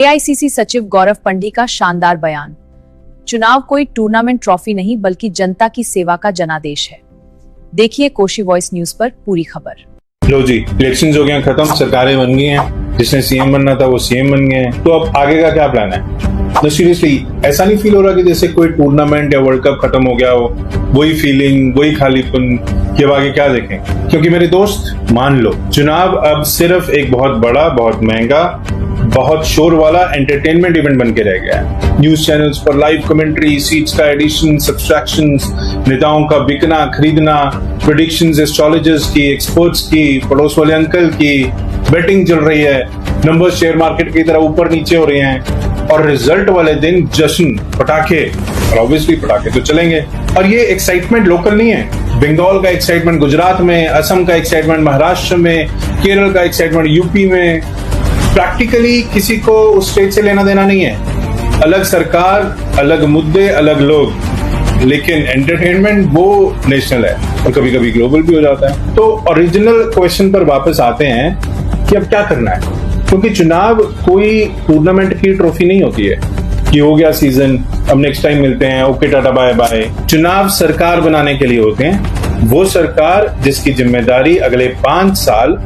AICC सचिव गौरव पंडी का शानदार बयान। चुनाव कोई टूर्नामेंट ट्रॉफी नहीं बल्कि जनता की सेवा का जनादेश है। देखिए कोशी वॉइस न्यूज पर पूरी खबर। लो जी, इलेक्शंस हो गए खत्म, सरकारें बन गई हैं, जिसने सीएम बनना था वो सीएम बन गए हैं, तो अब आगे का क्या प्लान है? तो सीरियसली ऐसा नहीं फील हो रहा कि जैसे कोई टूर्नामेंट या वर्ल्ड कप खत्म हो गया हो, वही फीलिंग, वही खालीपन कि अब आगे क्या देखें? क्योंकि मेरे दोस्त मान लो, चुनाव अब सिर्फ एक बहुत बड़ा, बहुत महंगा, बहुत शोर वाला एंटरटेनमेंट इवेंट बन के रह गया है। न्यूज चैनल्स पर लाइव कमेंट्री, सीट्स का एडिशन, सब्सट्रैक्शंस, नेताओं का बिकना खरीदना, प्रेडिक्शंस एस्ट्रोलॉजर्स की, एक्सपर्ट्स की, पड़ोस वाले अंकल की, बेटिंग चल रही है, नंबर्स शेयर मार्केट की तरह ऊपर नीचे हो रहे हैं, और रिजल्ट वाले दिन जश्न, पटाखे, और ऑब्वियसली पटाखे तो चलेंगे। और ये एक्साइटमेंट लोकल नहीं है, बंगाल का एक्साइटमेंट गुजरात में, असम का एक्साइटमेंट महाराष्ट्र में, केरल का एक्साइटमेंट यूपी में। प्रैक्टिकली किसी को उस स्टेट से लेना देना नहीं है, अलग सरकार, अलग मुद्दे, अलग लोग, लेकिन एंटरटेनमेंट वो नेशनल है और कभी कभी ग्लोबल भी हो जाता है। तो ओरिजिनल क्वेश्चन पर वापस आते हैं कि अब क्या करना है, क्योंकि चुनाव कोई टूर्नामेंट की ट्रॉफी नहीं होती है कि हो गया सीजन, अब नेक्स्ट टाइम मिलते हैं, ओके टाटा बाय बाय। चुनाव सरकार बनाने के लिए होते हैं, वो सरकार जिसकी जिम्मेदारी अगले 5 साल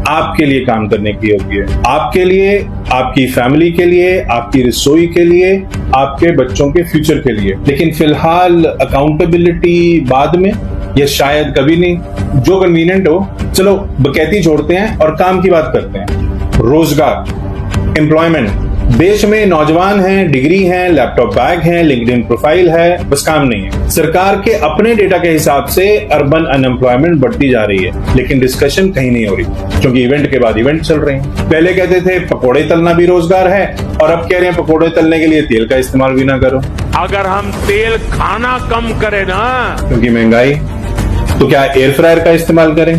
आपके लिए काम करने की होती है, आपके लिए, आपकी फैमिली के लिए, आपकी रसोई के लिए, आपके बच्चों के फ्यूचर के लिए। लेकिन फिलहाल अकाउंटेबिलिटी बाद में, या शायद कभी नहीं, जो कन्वीनियंट हो, चलो बकैती छोड़ते हैं और काम की बात करते हैं। रोजगार, एम्प्लॉयमेंट, देश में नौजवान हैं, डिग्री है, लैपटॉप बैग है, लिंक्डइन प्रोफाइल है, बस काम नहीं है। सरकार के अपने डेटा के हिसाब से अर्बन अनएम्प्लॉयमेंट बढ़ती जा रही है, लेकिन डिस्कशन कहीं नहीं हो रही, क्योंकि इवेंट के बाद इवेंट चल रहे हैं। पहले कहते थे पकोड़े तलना भी रोजगार है, और अब कह रहे हैं पकोड़े तलने के लिए तेल का इस्तेमाल भी ना करो। अगर हम तेल खाना कम करें ना, क्योंकि महंगाई, तो क्या एयर फ्रायर का इस्तेमाल करें?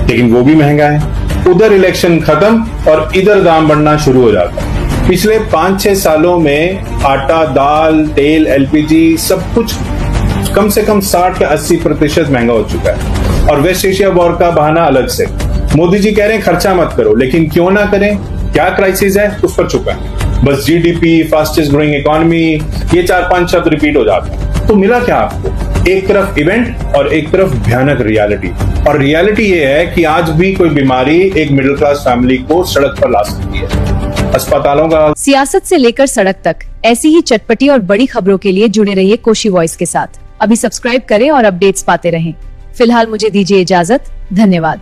लेकिन वो भी महंगा है। उधर इलेक्शन खत्म और इधर दाम बढ़ना शुरू हो जाता है। पिछले 5-6 सालों में आटा, दाल, तेल, एलपीजी सब कुछ कम से कम 60 या 80% महंगा हो चुका है, और वेस्ट एशिया वॉर का बहाना अलग से। मोदी जी कह रहे हैं खर्चा मत करो, लेकिन क्यों ना करें? क्या क्राइसिस है उस पर चुका है। बस जीडीपी, फास्टेस्ट ग्रोइंग इकोनॉमी, ये 4-5 शब्द रिपीट हो जाते हैं। तो मिला क्या आपको? एक तरफ इवेंट और एक तरफ भयानक रियलिटी। और रियलिटी ये है कि आज भी कोई बीमारी एक मिडिल क्लास फैमिली को सड़क पर ला सकती है। अस्पतालों का, सियासत से लेकर सड़क तक ऐसी ही चटपटी और बड़ी खबरों के लिए जुड़े रहिए कोशी वॉइस के साथ। अभी सब्सक्राइब करें और अपडेट्स पाते रहें। फिलहाल मुझे दीजिए इजाजत। धन्यवाद।